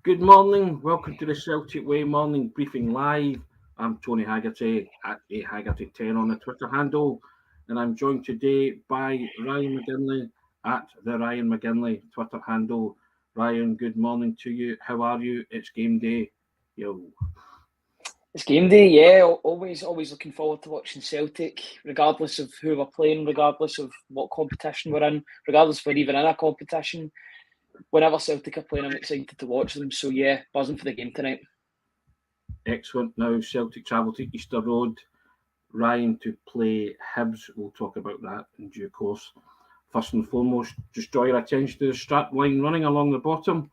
Good morning. Welcome to the Celtic Way Morning Briefing Live. I'm Tony Haggerty at Haggerty10 on the Twitter handle, and I'm joined today by Ryan McGinlay at the Ryan McGinlay Twitter handle. Ryan, good morning to you. How are you? It's game day. Yo. It's game day, yeah. Always looking forward to watching Celtic, regardless of who we're playing, regardless of what competition we're in, regardless if we're even in a competition. Whenever Celtic are playing, I'm excited to watch them. So yeah, buzzing for the game tonight. Excellent. Now Celtic travel to Easter Road. Ryan to play Hibs. We'll talk about that in due course. First and foremost, just draw your attention to the strap line running along the bottom,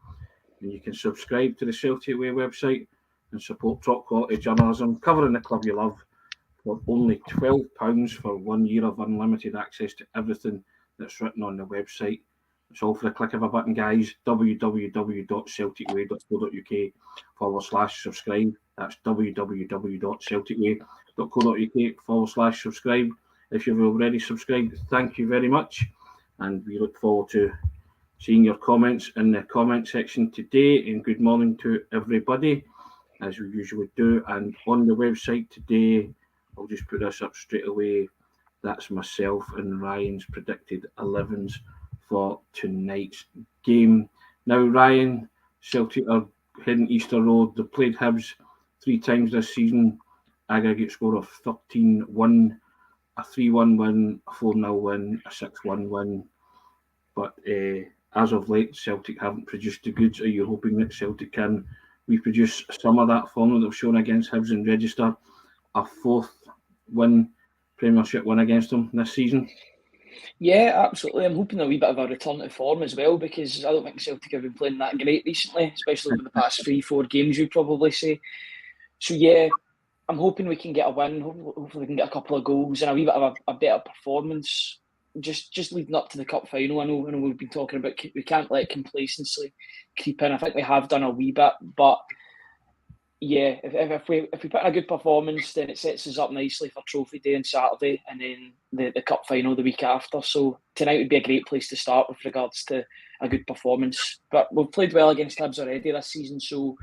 and you can subscribe to the Celtic Way website and support top quality journalism covering the club you love for only £12 for 1 year of unlimited access to everything that's written on the website. It's all for the click of a button, guys. www.celticway.co.uk/subscribe. That's www.celticway.co.uk/subscribe. If you've already subscribed, thank you very much. And we look forward to seeing your comments in the comment section today. And good morning to everybody, as we usually do. And on the website today, I'll just put this up straight away. That's myself and Ryan's predicted 11s for tonight's game. Now, Ryan, Celtic are heading Easter Road. They've played Hibs 3 times this season. Aggregate score of 13-1, a 3-1 win, a 4-0 win, a 6-1 win. But as of late, Celtic haven't produced the goods. Are you hoping that Celtic can reproduce some of that form that they've shown against Hibs and register a 4th Premiership win against them this season? Yeah, absolutely. I'm hoping a wee bit of a return to form as well, because I don't think Celtic have been playing that great recently, especially over the past 3-4 games, you'd probably say. So yeah, I'm hoping we can get a win. Hopefully we can get a couple of goals and a wee bit of a better performance. Just leading up to the cup final. I know we've been talking about we can't let complacency creep in. I think we have done a wee bit, but yeah, if we put in a good performance, then it sets us up nicely for Trophy Day on Saturday, and then the cup final the week after. So tonight would be a great place to start with regards to a good performance. But we've played well against Hibs already this season, so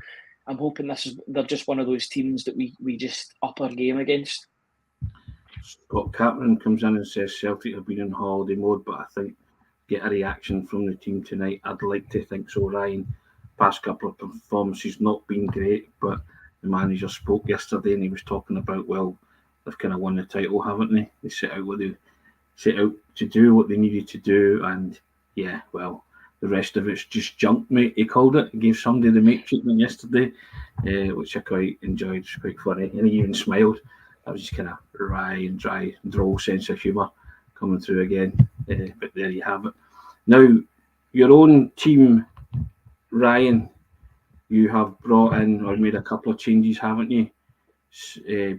I'm hoping they're just one of those teams that we just up our game against. Scott Caplan comes in and says Celtic have been in holiday mode, but I think get a reaction from the team tonight. I'd like to think so, Ryan. Past couple of performances not been great, but the manager spoke yesterday and he was talking about, well, they've kind of won the title, haven't they? They set out to do what they needed to do, and yeah, well, the rest of it's just junk, mate. He called it. He gave somebody the mate treatment yesterday, which I quite enjoyed. It was quite funny, and he even smiled. That was just kind of wry and dry, droll sense of humour coming through again. But there you have it. Now, your own team, Ryan, you have brought in or made a couple of changes, haven't you?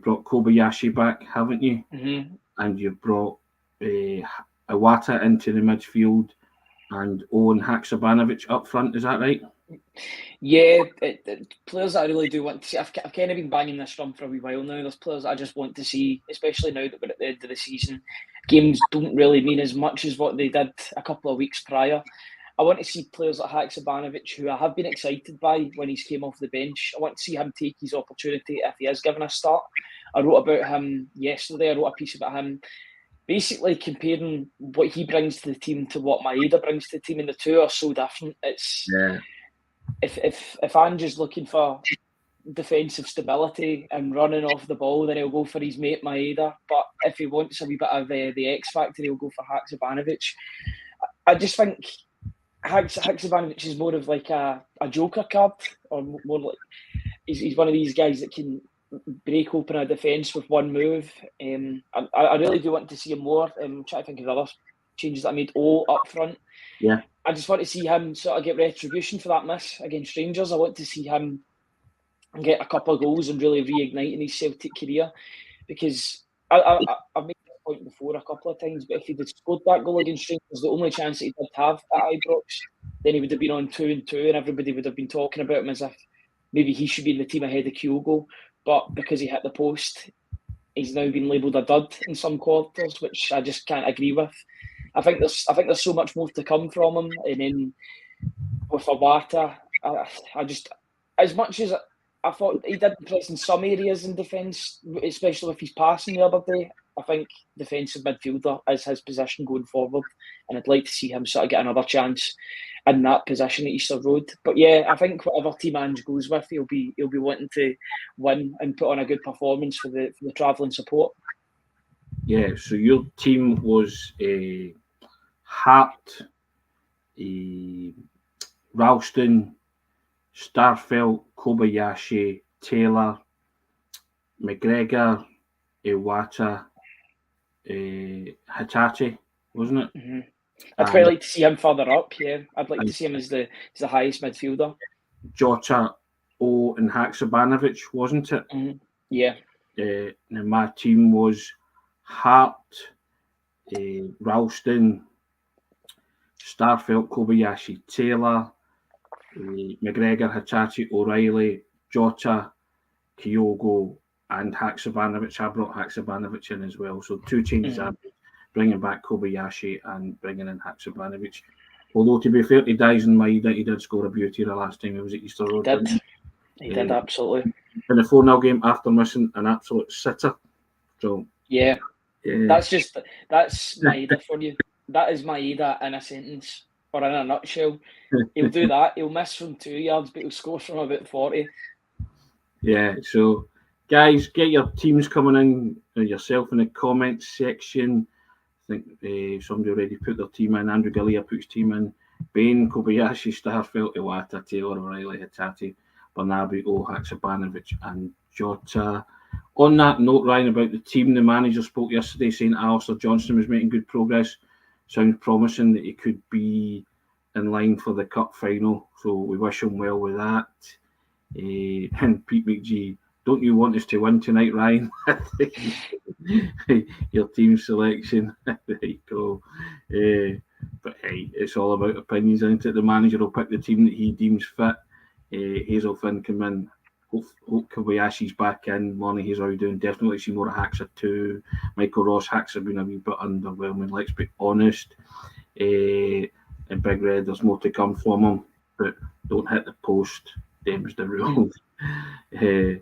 Brought Kobayashi back, haven't you? Mm-hmm. And you've brought Iwata into the midfield and Owen Haksabanovic up front. Is that right? Yeah, players that I really do want to see. I've kind of been banging this drum for a wee while now. There's players that I just want to see, especially now that we're at the end of the season. Games don't really mean as much as what they did a couple of weeks prior. I want to see players like Haksabanovic, who I have been excited by when he's came off the bench. I want to see him take his opportunity if he is given a start. I wrote about him yesterday. I wrote a piece about him, basically comparing what he brings to the team to what Maeda brings to the team, and the two are so different. It's if Andrew's looking for defensive stability and running off the ball, then he'll go for his mate Maeda. But if he wants a wee bit of the X factor, he'll go for Haksabanovic. I just think Haksabanovic is more of like a joker card, or more like he's one of these guys that can break open a defence with one move. I really do want to see him more. I'm trying to think of other changes that I made. Up front. Yeah. I just want to see him sort of get retribution for that miss against Rangers. I want to see him get a couple of goals and really reignite in his Celtic career, because I've made this point before a couple of times, but if he'd scored that goal against Rangers, the only chance that he did have at Ibrox, then he would have been on 2-2 and everybody would have been talking about him as if maybe he should be in the team ahead of Kyogo. But because he hit the post, he's now been labelled a dud in some quarters, which I just can't agree with. I think there's so much more to come from him, and then with Iwata, as much as I thought he did impress in some areas in defence, especially with his passing the other day, I think defensive midfielder is his position going forward, and I'd like to see him sort of get another chance in that position at Easter Road. But yeah, I think whatever team Ange goes with, he'll be wanting to win and put on a good performance for the travelling support. Yeah, so your team was Hart, Ralston, Starfelt, Kobayashi, Taylor, McGregor, Iwata, Hitachi, wasn't it? Mm-hmm. I'd quite like to see him further up. Yeah, I'd like to see him as the highest midfielder. Jota, O, and Haksabanovic, wasn't it? Mm-hmm. Yeah. Now my team was Hart, Ralston, Starfelt, Kobayashi, Taylor, McGregor, Hitachi, O'Reilly, Jota, Kyogo, and Haksabanovic. I brought Haksabanovic in as well. So 2 changes are bringing back Kobayashi and bringing in Haksabanovic. Although, to be fair to Dyson Maeda, he did score a beauty the last time he was at Easter Road. He did, absolutely. In the 4-0 game after missing an absolute sitter. So yeah. That's Maeda for you. That is Maeda in a sentence, or in a nutshell. He'll do that. He'll miss from 2 yards, but he'll score from about 40. Yeah, so guys, get your teams coming in, yourself in the comments section. I think somebody already put their team in. Andrew Gallia put his team in. Bain, Kobayashi, Starfelt, Iwata, Taylor, O'Reilly, Hitachi, Barnaby, O, Haksabanovic, and Jota. On that note, Ryan, about the team, the manager spoke yesterday saying Alistair Johnston was making good progress. Sounds promising that he could be in line for the cup final. So we wish him well with that. And Pete McGee, don't you want us to win tonight, Ryan? Your team selection. There you go. But hey, it's all about opinions, isn't it? The manager will pick the team that he deems fit. Hazel Finn come in. Hope Kobayashi's back in. Morning, he's already doing. Definitely see more of Haxa too. Michael Ross, Haxa have been a wee bit underwhelming, let's be honest. And Big Red, there's more to come from him, but don't hit the post. Them's the rules. There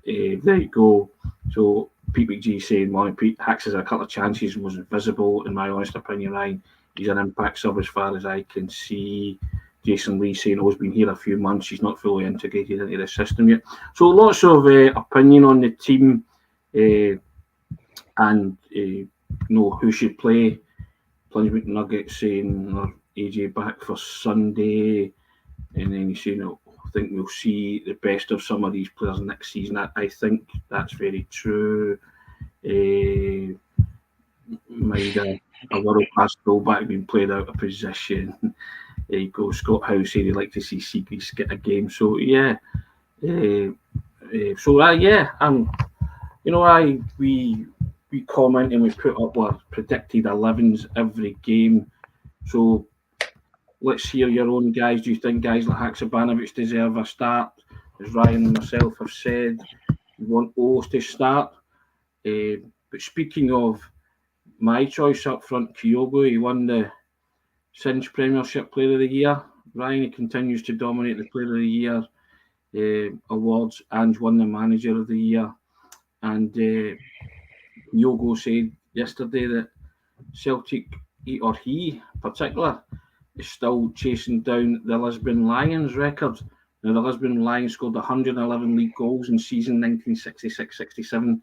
you go. So Pete McGee saying, morning Pete, Haxa has a couple of chances and wasn't visible, in my honest opinion, Ryan. He's an impact sub as far as I can see. Jason Lee saying, he's been here a few months, he's not fully integrated into the system yet. So lots of opinion on the team and who should play. Plunge McNugget saying AJ back for Sunday, and then he's saying, I think we'll see the best of some of these players next season. I think that's very true. Maida, a world-class fullback being played out of position. There you go. Scott House said he'd like to see Seagrees get a game. So yeah, we comment and we put up our predicted 11s every game. So let's hear your own guys. Do you think guys like Haksabanovic deserve a start? As Ryan and myself have said, we want O's to start. But speaking of my choice up front, Kyogo, he won the Singe Premiership Player of the Year. Ryan, he continues to dominate the Player of the Year awards and won the Manager of the Year. And Kyogo said yesterday that Celtic, he in particular, is still chasing down the Lisbon Lions record. Now, the Lisbon Lions scored 111 league goals in season 1966-67. And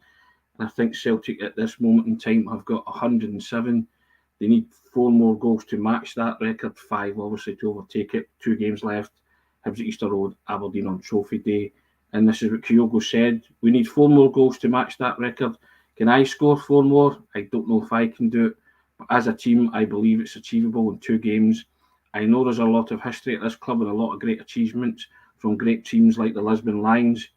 I think Celtic at this moment in time have got 107. They need 4 more goals to match that record, 5 obviously to overtake it. 2 games left. Hibs at Easter Road, Aberdeen on Trophy Day. And this is what Kyogo said. We need 4 more goals to match that record. Can I score 4 more? I don't know if I can do it. But as a team, I believe it's achievable in 2 games. I know there's a lot of history at this club and a lot of great achievements from great teams like the Lisbon Lions.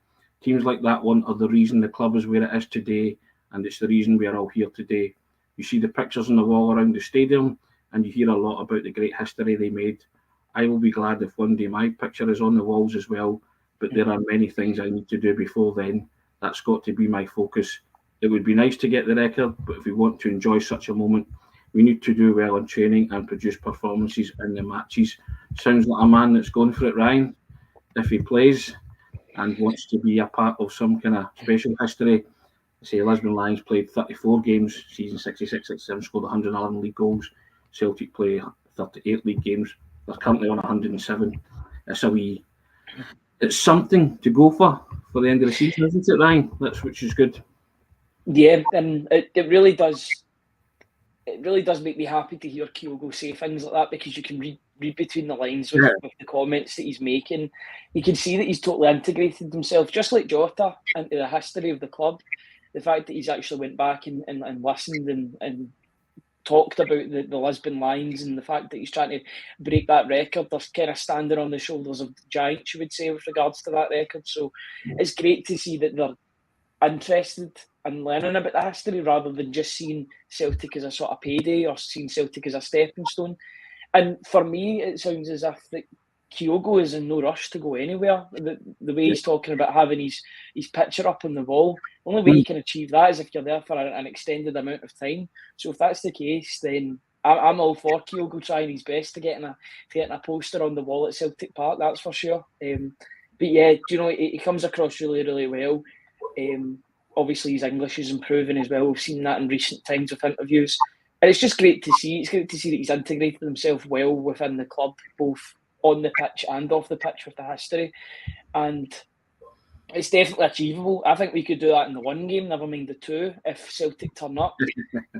Teams like that one are the reason the club is where it is today, and it's the reason we are all here today. You see the pictures on the wall around the stadium, and you hear a lot about the great history they made. I will be glad if one day my picture is on the walls as well, but there are many things I need to do before then. That's got to be my focus. It would be nice to get the record, but if we want to enjoy such a moment, we need to do well in training and produce performances in the matches. Sounds like a man that's going for it, Ryan. if he plays and wants to be a part of some kind of special history. Say Lisbon Lions played 34 games, season 66-67, scored 111 league goals. Celtic play 38 league games. They're currently on 107. It's something to go for the end of the season, isn't it, Ryan? Which is good. Yeah, and it really does. It really does make me happy to hear Kyogo say things like that, because you can read between the lines with the comments that he's making. You can see that he's totally integrated himself, just like Jota, into the history of the club. The fact that he's actually went back and listened and talked about the Lisbon Lions, and the fact that he's trying to break that record. They're kind of standing on the shoulders of giants, you would say, with regards to that record. So it's great to see that they're interested in learning about the history, rather than just seeing Celtic as a sort of payday or seeing Celtic as a stepping stone. And for me, it sounds as if that Kyogo is in no rush to go anywhere. The way he's talking about having his picture up on the wall, the only way you can achieve that is if you're there for an extended amount of time. So if that's the case, then I'm all for Kyogo trying his best to getting a poster on the wall at Celtic Park, that's for sure. But yeah, he comes across really, really well. Obviously, his English is improving as well. We've seen that in recent times with interviews. And it's just great to see. It's great to see that he's integrated himself well within the club, both on the pitch and off the pitch with the history. And it's definitely achievable. I think we could do that in the one game, never mind the two, if Celtic turn up.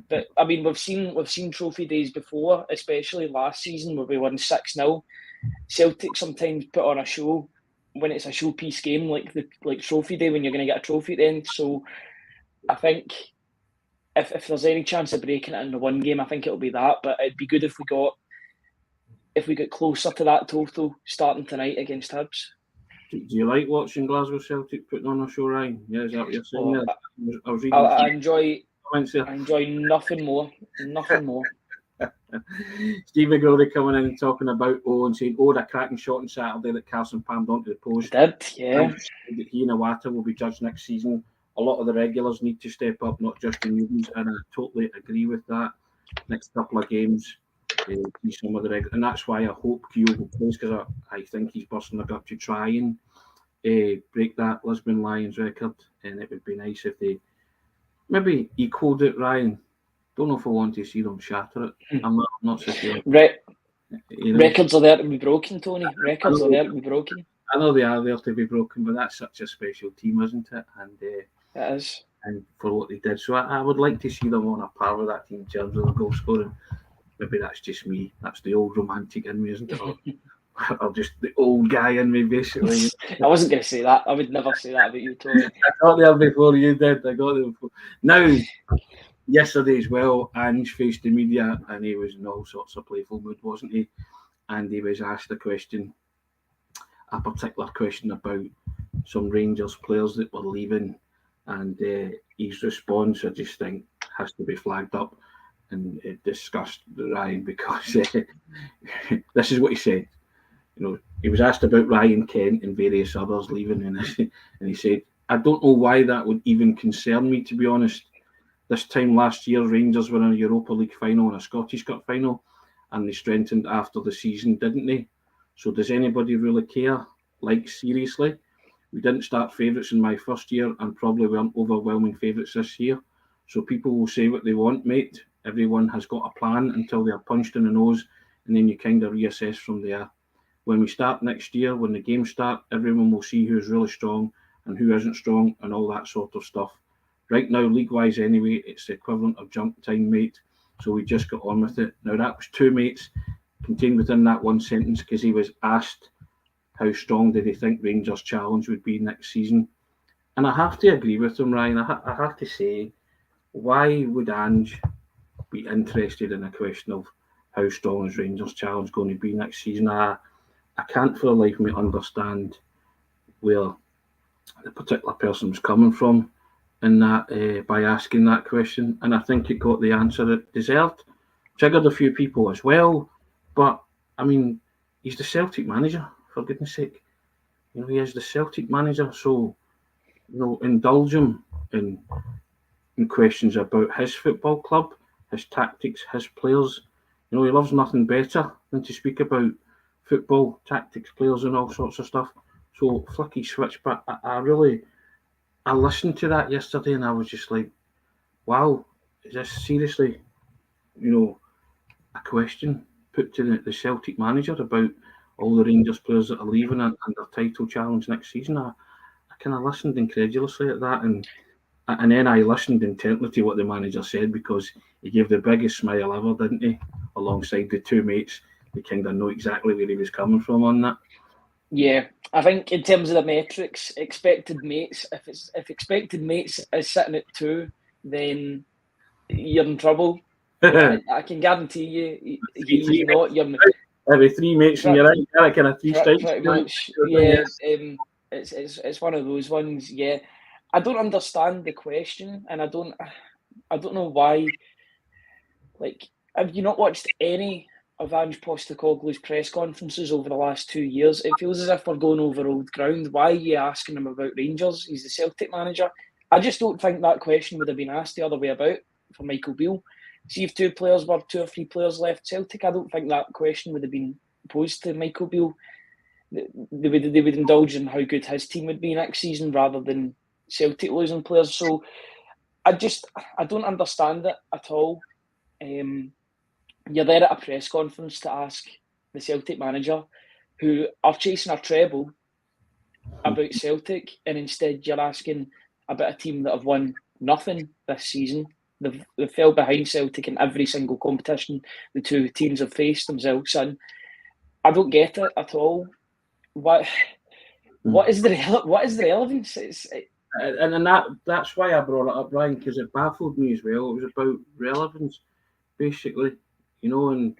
But I mean, we've seen trophy days before, especially last season where we won 6-0. Celtic sometimes put on a show when it's a showpiece game, like trophy day, when you're going to get a trophy at the end. So I think if there's any chance of breaking it in the one game, I think it'll be that. But it'd be good if we got closer to that total starting tonight against Hibs. Do you like watching Glasgow Celtic putting on a show, Ryan? Yeah, is that what you're saying there? I was reading. I enjoy nothing more. Steve McGilly coming in and talking about and saying, the cracking shot on Saturday that Carson palmed onto the post. I did, yeah. That he and Iwata will be judged next season. A lot of the regulars need to step up, not just the newbies, and I totally agree with that. Next couple of games, see some of the regulars, and that's why I hope Kyogo plays, because I think he's busting the gut to try and break that Lisbon Lions record, and it would be nice if they maybe equalled it, Ryan. Don't know if I want to see them shatter it. I'm not so sure. Records are there to be broken, Tony. Records are there to be broken. I know they are there to be broken, but that's such a special team, isn't it? And it is. And for what they did. So I would like to see them on a par with that team in terms of the goal scoring. Maybe that's just me. That's the old romantic in me, isn't it? Or just the old guy in me, basically. I wasn't going to say that. I would never say that about you, Tony. I got there before you did. I got there before. Now, yesterday as well, Ange faced the media and he was in all sorts of playful mood, wasn't he? And he was asked a particular question about some Rangers players that were leaving, and his response, I just think, has to be flagged up and discussed, Ryan, because this is what he said. He was asked about Ryan Kent and various others leaving, and he said, "I don't know why that would even concern me, to be honest. This time last year, Rangers were in a Europa League final and a Scottish Cup final, and they strengthened after the season, didn't they? So does anybody really care? Like, seriously? We didn't start favourites in my first year and probably weren't overwhelming favourites this year. So people will say what they want, mate. Everyone has got a plan until they are punched in the nose, and then you kind of reassess from there. When we start next year, when the games start, everyone will see who's really strong and who isn't strong and all that sort of stuff. Right now, league-wise anyway, it's the equivalent of junk time, mate. So we just got on with it." Now, that was two mates contained within that one sentence, because he was asked how strong did he think Rangers' challenge would be next season. And I have to agree with him, Ryan. I have to say, why would Ange be interested in a question of how strong is Rangers' challenge going to be next season? I can't for the life of me understand where the particular person was coming from in that by asking that question. And I think it got the answer it deserved. Triggered a few people as well. But, I mean, he's the Celtic manager, for goodness sake. He is the Celtic manager. So, indulge him in questions about his football club, his tactics, his players. He loves nothing better than to speak about football, tactics, players, and all sorts of stuff. So flicky switch, but I listened to that yesterday and I was just like, wow, is this seriously, a question put to the Celtic manager about all the Rangers players that are leaving and their title challenge next season? I kind of listened incredulously at that, and then I listened intently to what the manager said, because he gave the biggest smile ever, didn't he? Alongside the two mates, they kind of know exactly where he was coming from on that. Yeah, I think in terms of the metrics, expected mates, if expected mates is sitting at 2, then you're in trouble. I can guarantee you, he's not. Every 3 mates in your eye, kind of 3 strikes. Pretty much, yeah. It's one of those ones. Yeah, I don't understand the question, and I don't know why. Like, have you not watched any of Ange Postecoglou's press conferences over the last 2 years? It feels as if we're going over old ground. Why are you asking him about Rangers? He's the Celtic manager. I just don't think that question would have been asked the other way about for Michael Beale. See if 2 or 3 players left Celtic, I don't think that question would have been posed to Michael Beale. They would indulge in how good his team would be next season rather than Celtic losing players. So I don't understand it at all. You're there at a press conference to ask the Celtic manager, who are chasing a treble, about Celtic, and instead you're asking about a team that have won nothing this season. They've fell behind Celtic in every single competition the 2 teams have faced themselves in. I don't get it at all. What is the relevance? And that's why I brought it up, Ryan, because it baffled me as well. It was about relevance, basically, and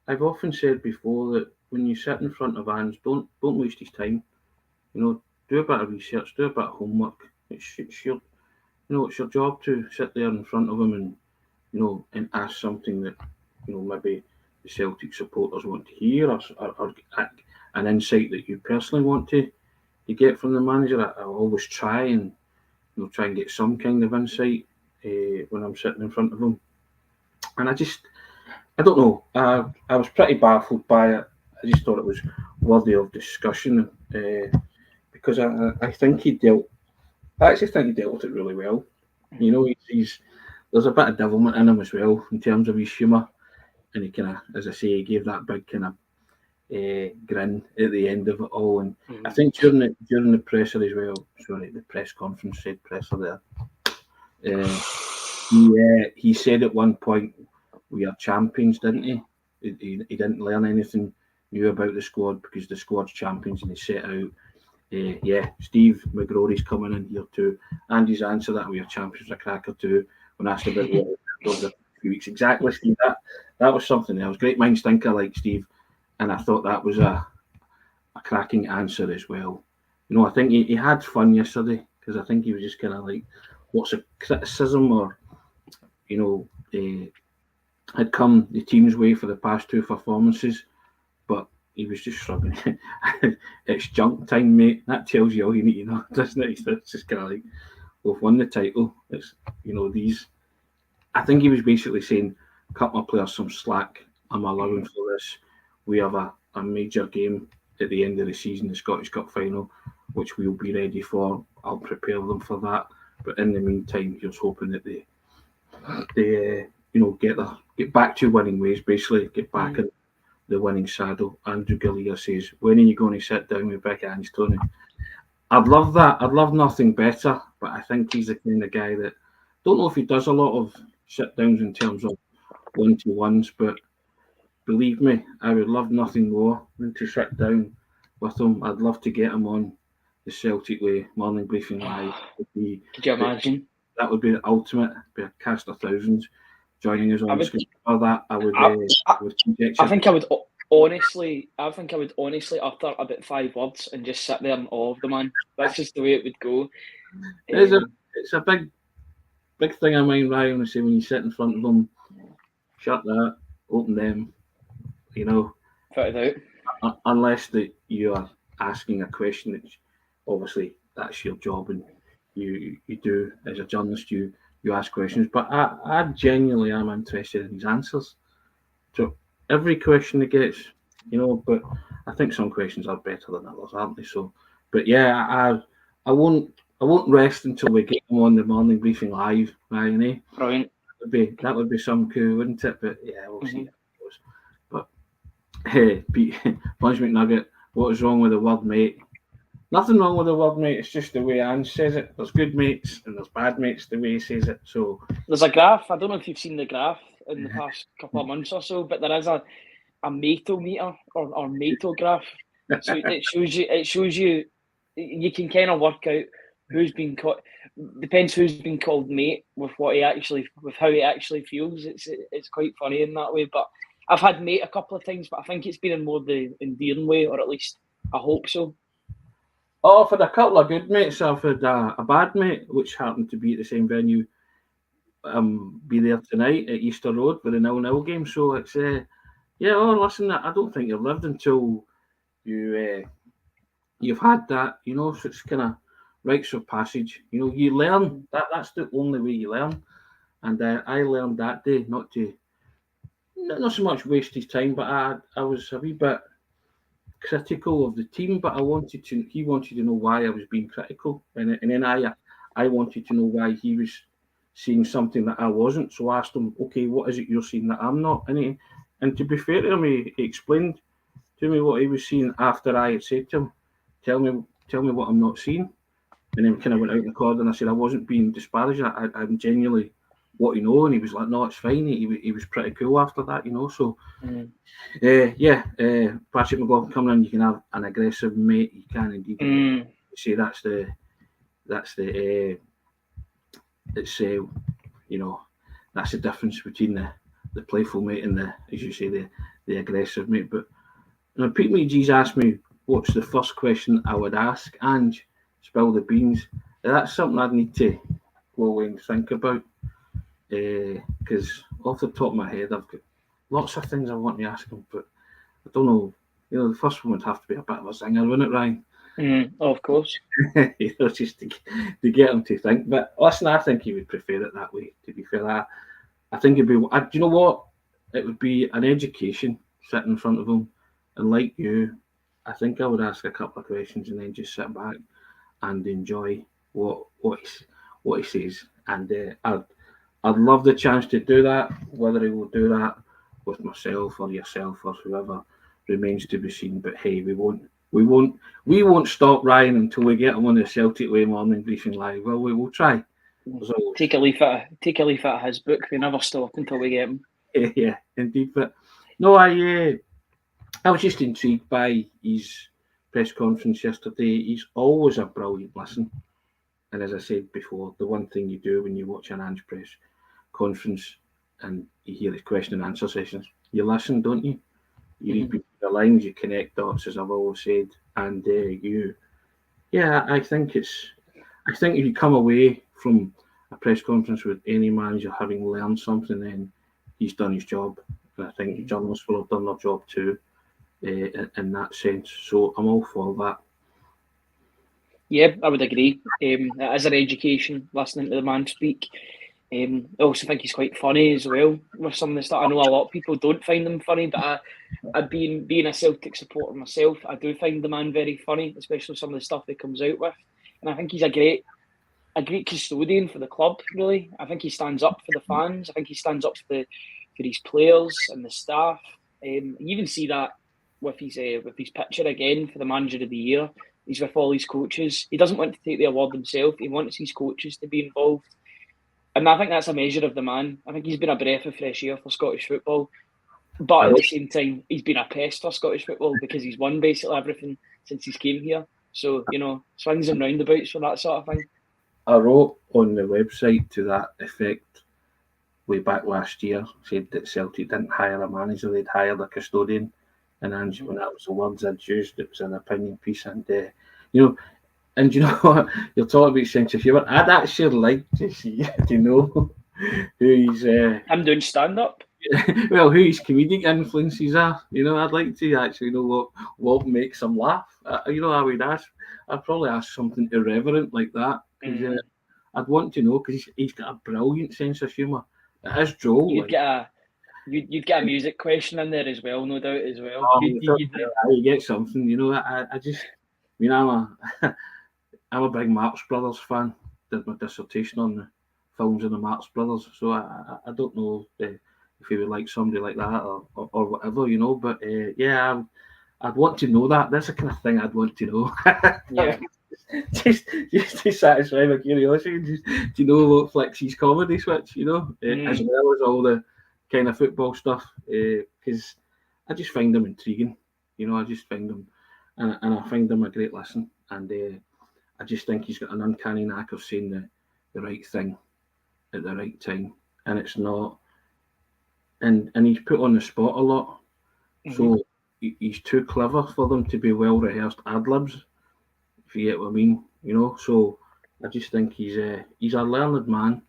I've often said before that when you sit in front of Ange, don't waste his time. Do a bit of research, do a bit of homework. It's your job to sit there in front of him and ask something that maybe the Celtic supporters want to hear, or an insight that you personally want to get from the manager. I always try and get some kind of insight when I'm sitting in front of him. And I don't know. I was pretty baffled by it. I just thought it was worthy of discussion because I think he dealt. I actually think he dealt with it really well. There's a bit of devilment in him as well in terms of his humour, and he kind of, as I say, he gave that big kind of grin at the end of it all. And I think during the presser as well. Sorry, the press conference said presser there. He said at one point, "We are champions," didn't he? He didn't learn anything new about the squad because the squad's champions, and he set out. Steve McGrory's coming in here too, and his answer that we are champions a cracker too. When asked about what a few weeks exactly, Steve, that was something else. Great minds think alike, Steve, and I thought that was a cracking answer as well. I think he had fun yesterday because I think he was just kind of like, what's a criticism or had come the team's way for the past 2 performances, but he was just shrugging. It's junk time, mate. That tells you all you need to know, doesn't it? It's just kind of like, we've won the title. It's these. I think he was basically saying, cut my players some slack. I'm allowing for this. We have a major game at the end of the season, the Scottish Cup final, which we'll be ready for. I'll prepare them for that. But in the meantime, he was hoping that they get back to winning ways, basically, get back in the winning saddle. Andrew Gallia says, when are you going to sit down with Big Ange, Tony? I'd love that. I'd love nothing better, but I think he's the kind of guy that, don't know if he does a lot of sit-downs in terms of one-to-ones, but believe me, I would love nothing more than to sit down with him. I'd love to get him on the Celtic Way morning briefing live. Could you imagine? That would be the ultimate. Be a cast of thousands joining us on the screen. For that, I think I would honestly utter about 5 words and just sit there in awe of the man. That's just the way it would go. It's a big thing of mine, Ryan. I say when you sit in front of them, shut that, open them. Put it out. Unless that you are asking a question that obviously that's your job and you do as a journalist. You ask questions, but I genuinely am interested in his answers to every question he gets. But I think some questions are better than others, aren't they? So, but yeah, I won't rest until we get them on the morning briefing live, Ryan. Eh? Brilliant. That would be some cool, wouldn't it? But yeah, we'll see how it goes. But hey, Punch McNugget, what is wrong with the word mate? Nothing wrong with the word mate. It's just the way Ange says it. There's good mates and there's bad mates. The way he says it. So there's a graph. I don't know if you've seen the graph in the past couple of months or so, but there is a matometer or matograph. So it shows you you can kind of work out who's been caught. Depends who's been called mate with how he actually feels. It's quite funny in that way. But I've had mate a couple of times, but I think it's been in more the endearing way, or at least I hope so. Oh, I've had a couple of good mates. I've had a bad mate, which happened to be at the same venue. Be there tonight at Easter Road for the 0-0 game. So it's yeah. Oh, listen, I don't think you've lived until you've had that. You know, so it's kind of rites of passage. You know, you learn that. That's the only way you learn. And I learned that day not so much waste his time, but I was a wee bit critical of the team, but he wanted to know why I was being critical, and then I wanted to know why he was seeing something that I wasn't. So I asked him, okay, what is it you're seeing that I'm not? And to be fair to him, he explained to me what he was seeing after I had said to him, tell me what I'm not seeing. And then kind of went out in the corridor and I said I wasn't being disparaging. I'm genuinely what you know, and he was like, no, it's fine. He was pretty cool after that, you know. So Patrick McGowan coming in, you can have an aggressive mate. You can indeed say that's the it's you know, that's the difference between the playful mate and the, as you say, the aggressive mate. But you know, Pete McGee's asked me what's the first question I would ask, and spill the beans. That's something I'd need to go away and think about, because off the top of my head I've got lots of things I want to ask him, but I don't know. You know, the first one would have to be a bit of a zinger, wouldn't it, Ryan? Of course. You know, just to get him to think. But listen, I think he would prefer it that way. To be fair, I think it'd be. Do you know what? It would be an education sitting in front of him, and like you, I think I would ask a couple of questions and then just sit back and enjoy what he says. And I'd love the chance to do that. Whether he will do that with myself or yourself or whoever remains to be seen. But hey, we won't stop Ryan until we get him on the Celtic Way morning briefing live. Well, we will try. Take a leaf out of his book. We never stop until we get him. Yeah, indeed. But no, I was just intrigued by his press conference yesterday. He's always a brilliant listen. And as I said before, the one thing you do when you watch an Ange press conference and you hear his question and answer sessions, you listen, don't you? You read between the lines, you connect dots, as I've always said, and I think if you come away from a press conference with any manager having learned something, then he's done his job. And I think journalists will have done their job too, in that sense. So I'm all for that. Yeah, I would agree. As an education, listening to the man speak. I also think he's quite funny as well with some of the stuff. I know a lot of people don't find him funny, but I being a Celtic supporter myself, I do find the man very funny, especially some of the stuff he comes out with. And I think he's a great custodian for the club, really. I think he stands up for the fans. I think he stands up for his players and the staff. You even see that with his picture again for the manager of the year. He's with all his coaches. He doesn't want to take the award himself. He wants his coaches to be involved. And I think that's a measure of the man. I think he's been a breath of fresh air for Scottish football. But at the same time, he's been a pest for Scottish football because he's won basically everything since he's came here. So, you know, swings and roundabouts for that sort of thing. I wrote on the website to that effect way back last year, said that Celtic didn't hire a manager, they'd hired a custodian. And Ange, when that was the words I'd used, it was an opinion piece. And, you know what? You're talking about sense of humour. I'd actually like to know who he's... I'm doing stand-up. Well, who his comedic influences are. You know, I'd like to actually know what makes him laugh. I'd probably ask something irreverent like that. Because I'd want to know, because he's got a brilliant sense of humour. It is droll. You'd get You'd get a music question in there as well, no doubt as well. You get something, you know. I just, I mean, I'm a big Marx Brothers fan. Did my dissertation on the films of the Marx Brothers, so I don't know if you would like somebody like that or whatever, you know. But yeah, I'd want to know that. That's the kind of thing I'd want to know. Yeah. just to satisfy my curiosity, just to know what flicks his comedy switch, you know, as well as all the kind of football stuff, because I just find them intriguing, you know. I just find them, and I find them a great listen, and I just think he's got an uncanny knack of saying the right thing at the right time, and it's not, and he's put on the spot a lot, so he's too clever for them to be well rehearsed ad libs. If you get what I mean, you know. So I just think he's a learned man,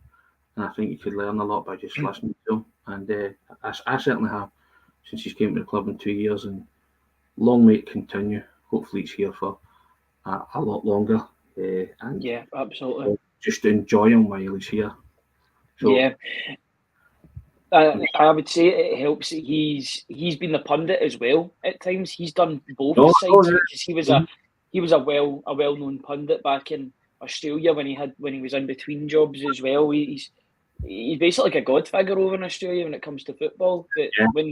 and I think you could learn a lot by just listening to him. And I certainly have since he's came to the club in 2 years, and long may it continue. Hopefully, he's here for a lot longer. And yeah, absolutely. Just enjoy him while he's here. So, yeah. I would say it helps that he's been the pundit as well at times. He's done both sides because he was a well-known pundit back in Australia when he was in between jobs as well. He's basically like a godfigure over in Australia when it comes to football. But when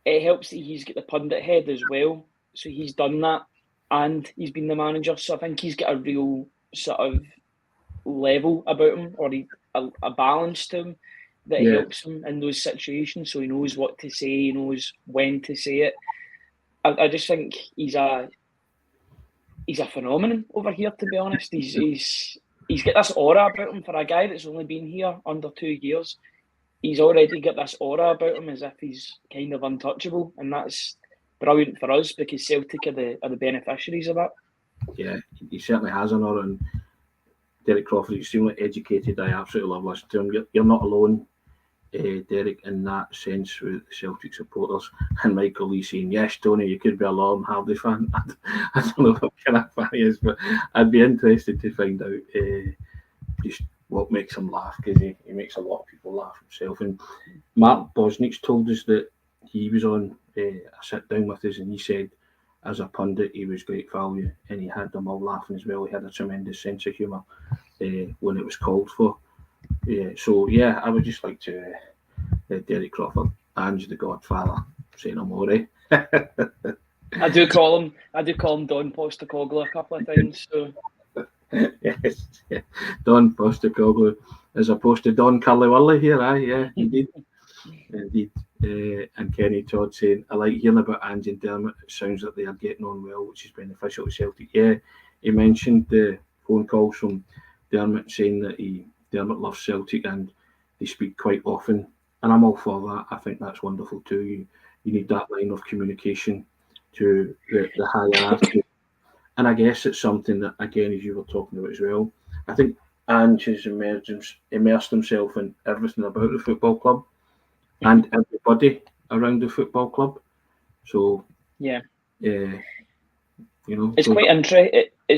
it helps that he's got the pundit head as well. So he's done that, and he's been the manager. So I think he's got a real sort of level about him, or a balance to him that helps him in those situations. So he knows what to say, he knows when to say it. I just think he's a phenomenon over here, to be honest. He's got this aura about him for a guy that's only been here under 2 years. He's already got this aura about him as if he's kind of untouchable, and that's brilliant for us because Celtic are the beneficiaries of that. Yeah, he certainly has an aura, and Derek Crawford is extremely educated. I absolutely love listening to him. You're not alone, Derek, in that sense with the Celtic supporters. And Michael Lee saying, yes, Tony, you could be a Lauren Hardy fan. I don't know what kind of fan he is, but I'd be interested to find out just what makes him laugh, because he makes a lot of people laugh himself. And Mark Bosnick's told us that he was on a sit down with us, and he said as a pundit he was great value, and he had them all laughing as well. He had a tremendous sense of humour when it was called for. So I would just like to Derek Crawford, Ange the Godfather, saying I'm alright. I do call him Don Postecoglou a couple of times. So. Yes, Don Postecoglou, as opposed to Don Curly here, indeed. And Kenny Todd saying, I like hearing about Ange and Dermot. It sounds like they are getting on well, which is beneficial to Celtic. Yeah, he mentioned the phone calls from Dermot saying that Dermot loves Celtic and they speak quite often, and I'm all for that. I think that's wonderful too. You need that line of communication to the hierarchy. And I guess it's something that, again, as you were talking about as well, I think Ange has immersed himself in everything about the football club and everybody around the football club. So, it's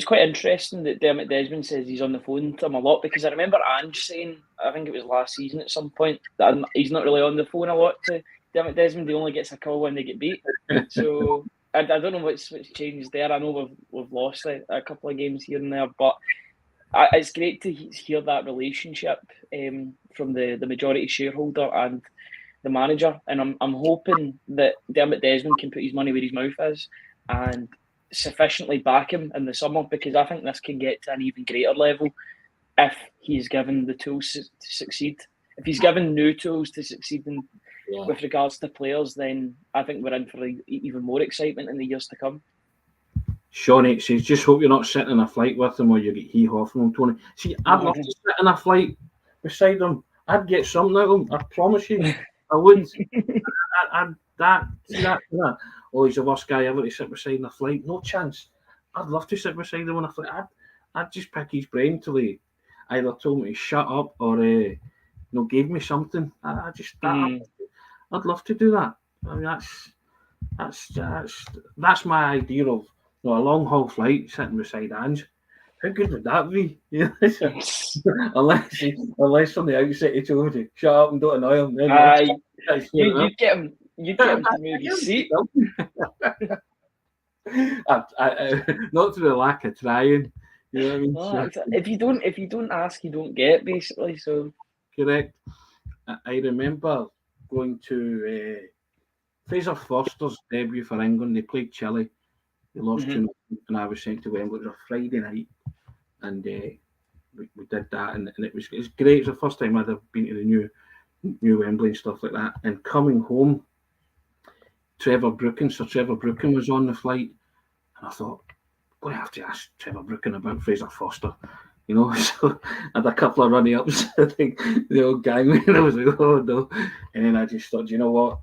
quite interesting that Dermot Desmond says he's on the phone to him a lot, because I remember Ange saying, I think it was last season at some point, that he's not really on the phone a lot to Dermot Desmond. He only gets a call when they get beat. So I don't know what's changed there. I know we've lost a couple of games here and there, but it's great to hear that relationship from the majority shareholder and the manager, and I'm hoping that Dermot Desmond can put his money where his mouth is and sufficiently back him in the summer, because I think this can get to an even greater level if he's given the tools to succeed. If he's given new tools to succeed with regards to players, then I think we're in for even more excitement in the years to come. Sean says, just hope you're not sitting in a flight with him or you get hee-haw from him, Tony. See, I'd love to sit in a flight beside him. I'd get something out of him, I promise you. I would. Oh, he's the worst guy ever to sit beside in a flight. No chance. I'd love to sit beside him on a flight. I'd just pick his brain till he either told me to shut up or gave me something. I'd love to do that. I mean, that's my idea of a long haul flight sitting beside Ange. How good would that be? unless on the outset he told you, shut up and don't annoy him. Then you get him to move his seat. Not through the lack of trying. You know what I mean? Well, if you don't ask, you don't get, basically. So correct. I remember going to Fraser Forster's debut for England. They played Chile. They lost 2-0, and I was sent to Wembley. It was a Friday night, and we did that, and it was great. It was the first time I'd have been to the new Wembley and stuff like that. And coming home, Sir Trevor Brooken was on the flight, and I thought, I'm going to have to ask Trevor Brooken about Fraser Forster. You know, so I had a couple of runny-ups, I think, the old gangway, and I was like, oh no. And then I just thought, you know what?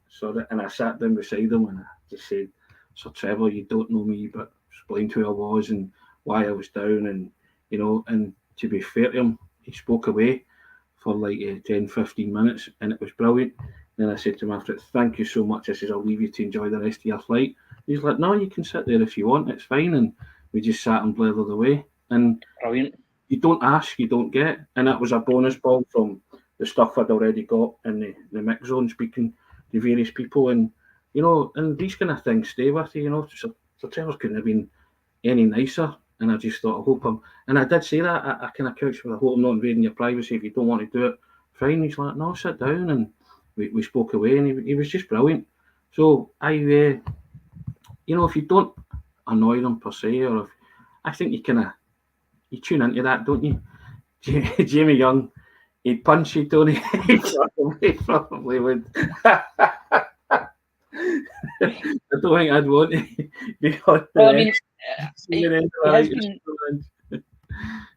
And I sat down beside him and I just said, Sir Trevor, you don't know me, but explained who I was and why I was down. And, you know, and to be fair to him, he spoke away for like 10, 15 minutes, and it was brilliant. Then I said to him after it, thank you so much. I said, I'll leave you to enjoy the rest of your flight. He's like, no, you can sit there if you want, it's fine. And we just sat and blathered away. And brilliant. You don't ask, you don't get. And that was a bonus ball from the stuff I'd already got in the mix zone, speaking to various people. And, you know, and these kind of things stay with you, you know. So Trevor couldn't have been any nicer. And I just thought, I hope I'm... And I did say that. I kind of couched with, I hope I'm not invading your privacy. If you don't want to do it, fine. He's like, no, sit down. And we spoke away, and he was just brilliant. So you know, if you don't annoy them per se, or if... I think you kind of... You tune into that, don't you? Jamie Young, he'd punch you, Tony. He probably would. I don't think I'd want to be on well,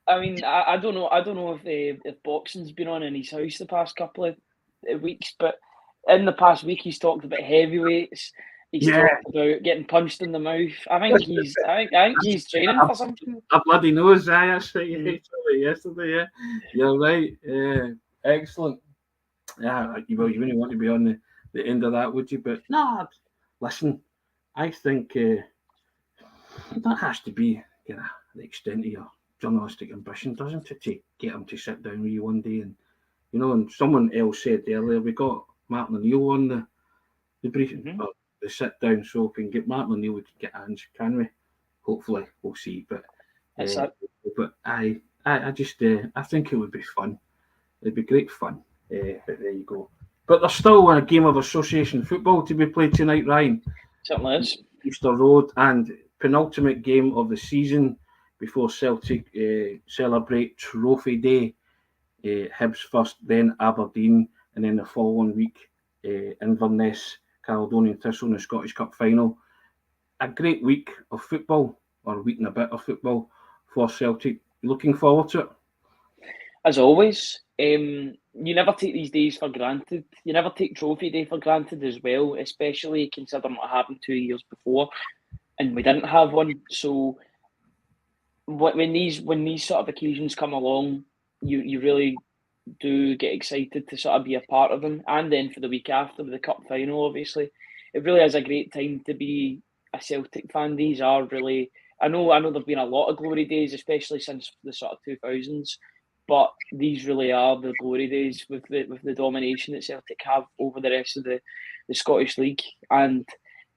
I mean, I don't know if boxing's been on in his house the past couple of weeks, but in the past week he's talked about heavyweights. He's talked about getting punched in the mouth. I think he's training for something. A bloody nose, that's what you told me yesterday. Yeah, you're right. Yeah, excellent. Yeah, well, you wouldn't want to be on the end of that, would you? But no, listen, I think that has to be the extent of your journalistic ambition, doesn't it? To get him to sit down with you one day, and you know, and someone else said earlier, we got Martin O'Neill on the briefing. The sit down, so if we can get Martin O'Neill, we can get Ange, can we? Hopefully, we'll see. But I just I think it would be fun. It'd be great fun. But there you go. But there's still a game of association football to be played tonight, Ryan. Certainly is. Easter Road, and penultimate game of the season before Celtic celebrate Trophy Day. Hibs first, then Aberdeen, and then the following week Inverness, Caledonian Thistle in the Scottish Cup final. A great week of football, or a week and a bit of football for Celtic. Looking forward to it. As always, you never take these days for granted. You never take Trophy Day for granted as well, especially considering what happened 2 years before, and we didn't have one. So when these sort of occasions come along, you really do get excited to sort of be a part of them. And then for the week after, with the cup final, obviously, it really is a great time to be a Celtic fan. These are really, I know there've been a lot of glory days, especially since the sort of 2000s, but these really are the glory days with the domination that Celtic have over the rest of the Scottish League. And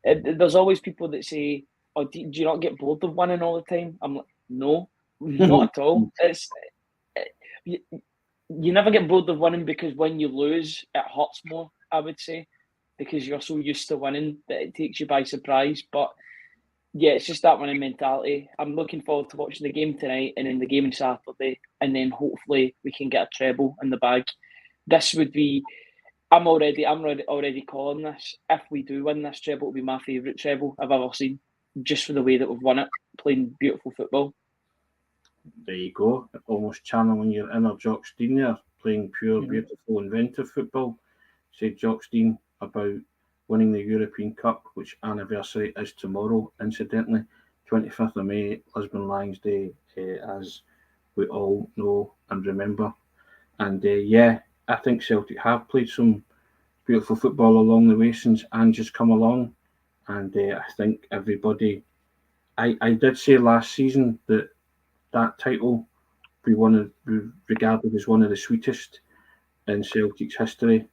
there's always people that say, oh, do you not get bored of winning all the time? I'm like, no, not at all. You never get bored of winning, because when you lose, it hurts more, I would say, because you're so used to winning that it takes you by surprise. But yeah, it's just that winning mentality. I'm looking forward to watching the game tonight, and then the game on Saturday, and then hopefully we can get a treble in the bag. This would be, I'm already calling this. If we do win this treble, it'll be my favourite treble I've ever seen, just for the way that we've won it, playing beautiful football. There you go. Almost channeling your inner Jock Stein there, playing pure, beautiful, inventive football. Said Jock Stein about winning the European Cup, which anniversary is tomorrow, incidentally, 25th of May, Lisbon Lions Day, as we all know and remember. And I think Celtic have played some beautiful football along the way since Ange's come along. And I think everybody... I did say last season that that title be regarded as one of the sweetest in Celtic's history.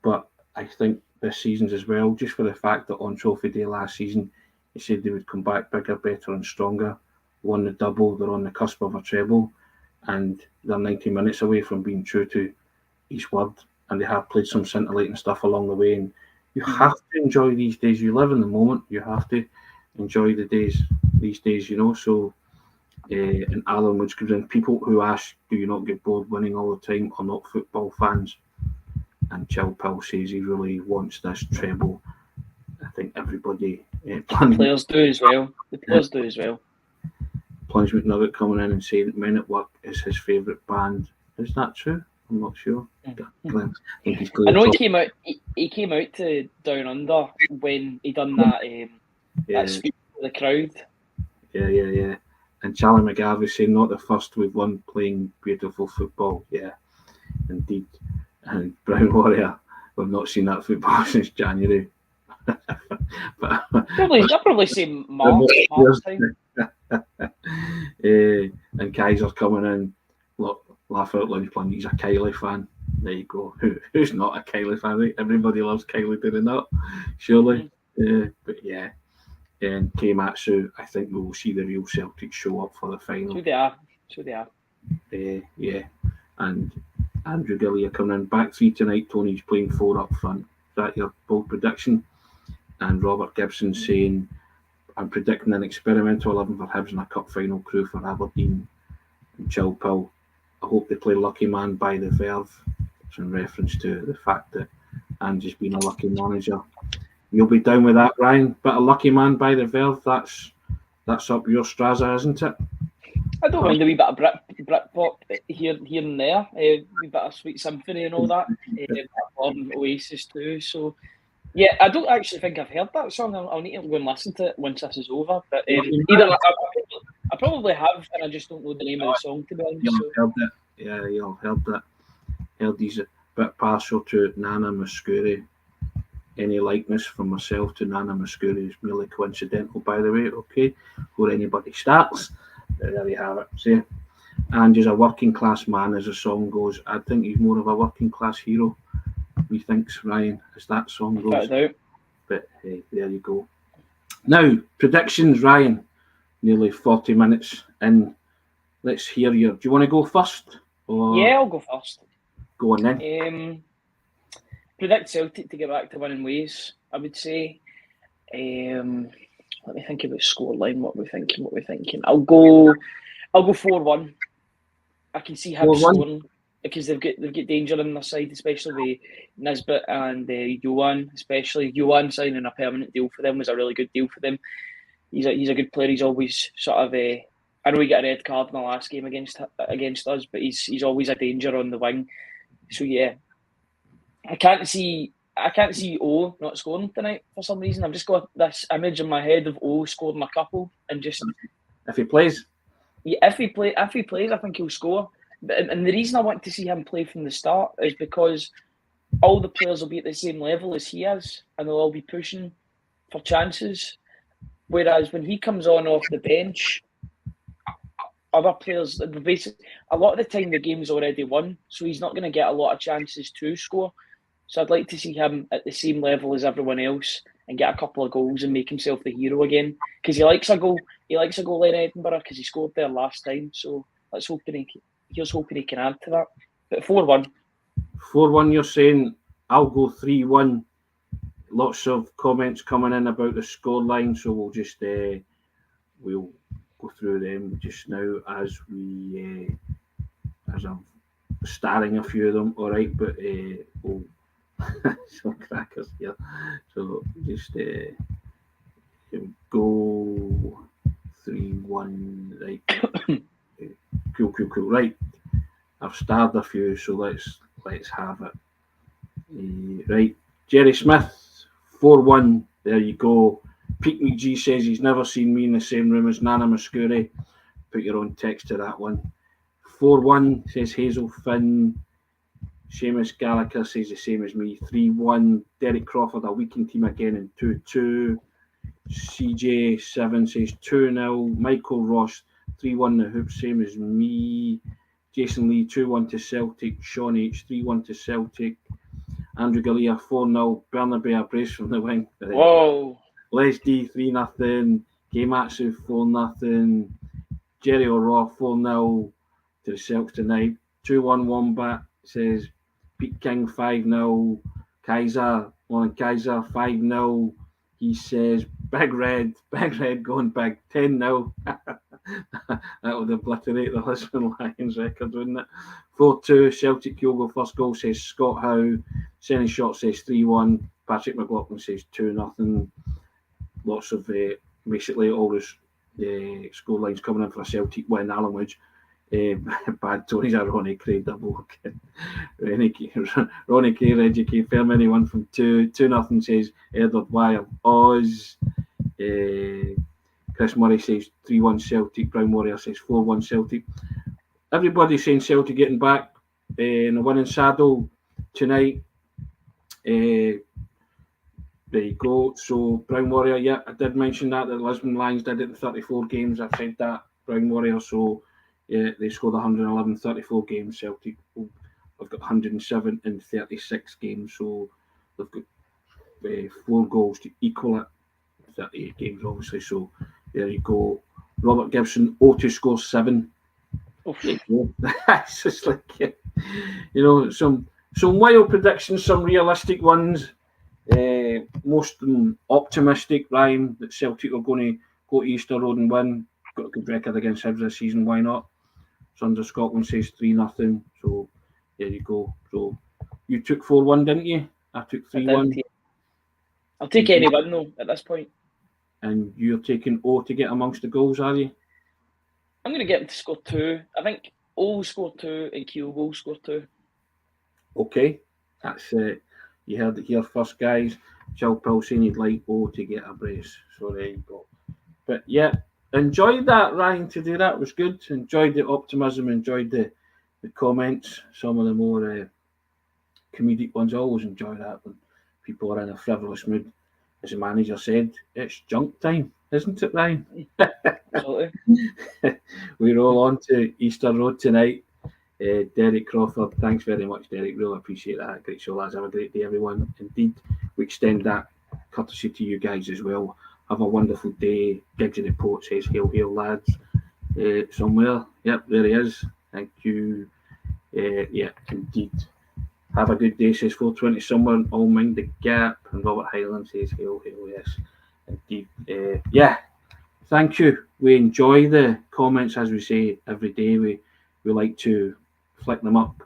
But I think this season's as well, just for the fact that on Trophy Day last season, he said they would come back bigger, better and stronger, won the double, they're on the cusp of a treble, and they're 90 minutes away from being true to his word, and they have played some scintillating stuff along the way, and you have to enjoy these days. You live in the moment, you have to enjoy these days, so and Alan Woods comes in, people who ask, do you not get bored winning all the time, are not football fans? And Chilpel says he really wants this treble. I think everybody... the players do as well. Plunge McNugget coming in and saying that Men at Work is his favourite band. Is that true? I'm not sure. I know he came out to Down Under when he done that that speech to the crowd. Yeah. And Charlie McGarvey saying, not the first we've won playing beautiful football. Yeah, indeed. And Brown Warrior, we've not seen that football since January. Probably say March time. And Kaiser's coming in. Look, laugh out loud, playing. He's a Kylie fan. There you go. Who's not a Kylie fan? Right? Everybody loves Kylie, do they not? Surely. But yeah. And Keimatsu, I think we will see the real Celtic show up for the final. So they are. Yeah. And Andrew Gillier coming in. Back three tonight. Tony's playing 4 up front. Is that your bold prediction? And Robert Gibson saying, I'm predicting an experimental 11 for Hibs and a cup final crew for Aberdeen. And Chilpel, I hope they play Lucky Man by the Verve. It's in reference to the fact that Ange's been a lucky manager. You'll be down with that, Ryan? But a Lucky Man by the Verve, that's up your Straza, isn't it? I don't mind a wee bit of Britpop here and there. A wee bit of Sweet Symphony and all that. Oasis too. So, yeah, I don't actually think I've heard that song. I'll need to go and listen to it once this is over. But either I probably have, and I just don't know the name of the song, to be honest. You'll have heard it. Yeah, you'll have heard that. Heard he's a bit partial to Nana Mouskouri. Any likeness from myself to Nana Mouskouri is merely coincidental, by the way, okay? Before anybody starts. There you have it. See? And he's a working class man, as the song goes. I think he's more of a working class hero, methinks, Ryan, as that song goes. But hey, there you go. Now, predictions, Ryan. Nearly 40 minutes in. Let's hear your... Do you want to go first? Or... Yeah, I'll go first. Go on then. Predict Celtic to get back to winning ways, I would say. Let me think about scoreline. What we're thinking. I'll go 4-1. I can see Hibs scoring because they've got danger on their side, especially with Nisbet and Johan. Especially Johan signing a permanent deal for them was a really good deal for them. He's a good player. He's always sort of I know he got a red card in the last game against us, but he's always a danger on the wing. So yeah, I can't see O not scoring tonight for some reason. I've just got this image in my head of O scoring a couple and just if he plays. Yeah, if he plays, I think he'll score. And the reason I want to see him play from the start is because all the players will be at the same level as he is, and they'll all be pushing for chances. Whereas when he comes on off the bench, other players, basically, a lot of the time the game's already won, so he's not going to get a lot of chances to score. So I'd like to see him at the same level as everyone else and get a couple of goals and make himself the hero again. Because he likes a goal. He likes a goal in Edinburgh because he scored there last time. So here's hoping he can add to that. But 4-1. 4-1, you're saying. I'll go 3-1. Lots of comments coming in about the scoreline, so we'll just we'll go through them just now as I'm starring a few of them. All right, but we'll some crackers here. So just go 3-1. Right. Cool. Right. I've starred a few, so let's have it. Right. Jerry Smith, 4-1. There you go. Pete McGee says he's never seen me in the same room as Nana Mouskouri. Put your own text to that one. 4-1 says Hazel Finn. Seamus Gallagher says the same as me. 3-1. Derek Crawford, a weakened team again in 2-2. CJ7 says 2-0. Michael Ross, 3-1 the Hibs, same as me. Jason Lee, 2-1 to Celtic. Sean H, 3-1 to Celtic. Andrew Galea, 4-0. Bernabé, a brace from the wing. Whoa. Les D, 3-0. Gamatsu, 4-0. Jerry O'Rourke, 4-0 to the Celtics tonight. 2-1 Wombat says Pete King, 5-0. Kaiser, 5-0. He says Big Red going big, 10-0. That would obliterate the Lisbon Lions record, wouldn't it? 4-2, Celtic Kyogo first goal, says Scott Howe. Senny Shot says 3-1. Patrick McLaughlin says 2-0. Lots of basically all the score lines coming in for a Celtic win. Alan Woods, bad Tony's a Ronnie Cray double. Ronnie Cray, Reggie K, Firm anyone from 2-0 says Edward Wire. Oz. Chris Murray says 3-1 Celtic. Brown Warrior says 4-1 Celtic. Everybody saying Celtic getting back in a winning saddle tonight. There you go. So Brown Warrior, yeah, I did mention that the Lisbon Lions did it in 34 games. I've said that, Brown Warrior. So yeah, they scored 111, 34 games. Celtic have got 107 in 36 games. So they've got 4 goals to equal it. 38 games, obviously. So there you go. Robert Gibson, O2 scores 7. That's just like, some wild predictions, some realistic ones. Most optimistic, Ryan, that Celtic are going to go to Easter Road and win. Got a good record against Hibs this season, why not? Sons of Scotland says 3-0. So there you go. So you took 4-1, didn't you? I took 3-1. I'll take any win though at this point. And you're taking O to get amongst the goals, are you? I'm going to get him to score 2. I think O will score 2 and Kyogo will score 2. Okay, that's you heard it here first, guys. Jill Pill saying he'd like O to get a brace. So there you go. But yeah, enjoyed that, Ryan, to do that. It was good. Enjoyed the optimism, enjoyed the comments. Some of the more comedic ones. I always enjoy that when people are in a frivolous mood. As the manager said, it's junk time, isn't it, Ryan? Absolutely. We roll on to Easter Road tonight. Derek Crawford, thanks very much, Derek. Really appreciate that. Great show, lads. Have a great day, everyone. Indeed, we extend that courtesy to you guys as well. Have a wonderful day. Gigs in the Port says, hail, hail, lads. Somewhere. Yep, there he is. Thank you. Yeah, indeed. Have a good day, says 420 somewhere. All mind the gap. And Robert Highland says, hail, hail, yes. Indeed. Yeah, thank you. We enjoy the comments, as we say, every day. We like to flick them up.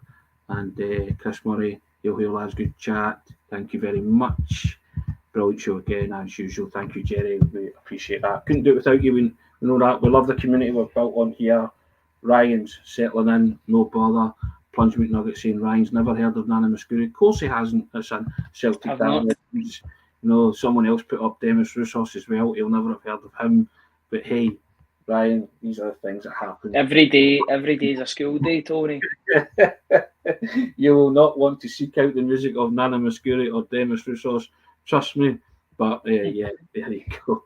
And Chris Murray, hail, hail, lads. Good chat. Thank you very much. Brilliant show again, as usual. Thank you, Jerry. We appreciate that. Couldn't do it without you. We know that. We love the community we've built on here. Ryan's settling in, no bother. Plunge McNugget saying Ryan's never heard of Nana Muscuri. Of course he hasn't. It's a Celtic down. Someone else put up Demis Roussos as well. He'll never have heard of him. But hey, Ryan, these are the things that happen. Every day is a school day, Tony. You will not want to seek out the music of Nana Muscuri or Demis Roussos. Trust me. But yeah, there you go.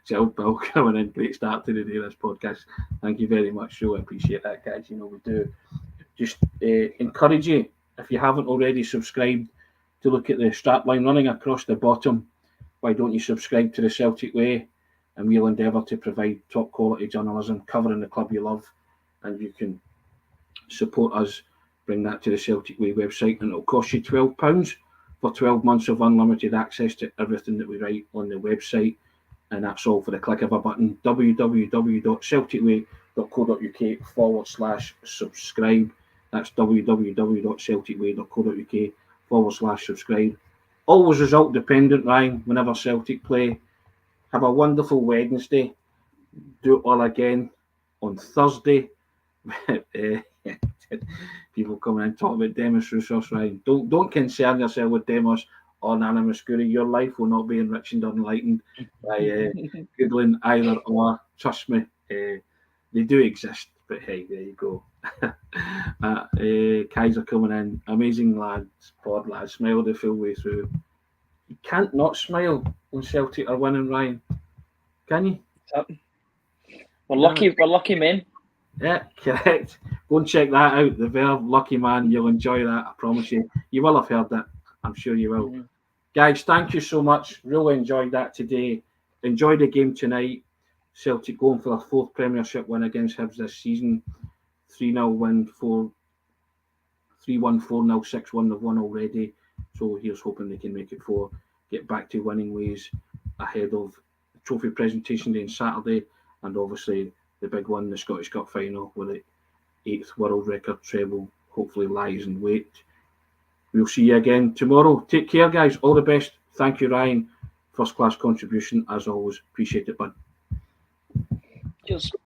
Jill Bill coming in. Great start to the day, this podcast. Thank you very much, Joe. I appreciate that, guys. We do. Just encourage you, if you haven't already subscribed, to look at the strapline running across the bottom. Why don't you subscribe to the Celtic Way? And we'll endeavour to provide top quality journalism covering the club you love. And you can support us, bring that to the Celtic Way website, and it'll cost you £12 for 12 months of unlimited access to everything that we write on the website. And that's all for the click of a button. www.celticway.co.uk/subscribe. That's www.celticway.co.uk/subscribe. Always result dependent, Ryan, whenever Celtic play. Have a wonderful Wednesday. Do it all again on Thursday. People coming in talking about Demis Roussos, Ryan. Don't concern yourself with Demos or Nana Muscuri. Your life will not be enriched and enlightened by Googling either or. Trust me, they do exist. But hey, there you go. Kaiser coming in. Amazing lads, pod lads. Smiled the full way through. You can't not smile when Celtic are winning, Ryan. Can you? Yep. We're lucky men. Yeah, correct. Go and check that out. The verb Lucky Man. You'll enjoy that. I promise you. You will have heard that. I'm sure you will. Guys, thank you so much. Really enjoyed that today. Enjoy the game tonight. Celtic going for their 4th Premiership win against Hibs this season. 3-0 win, 3-1, 4-0, 6-1. They've won already. So here's hoping they can make it 4. Get back to winning ways ahead of the trophy presentation day on Saturday. And obviously the big one, the Scottish Cup final, with the 8th world record treble hopefully lies in wait. We'll see you again tomorrow. Take care, guys. All the best. Thank you, Ryan. First class contribution, as always. Appreciate it, bud. Cheers.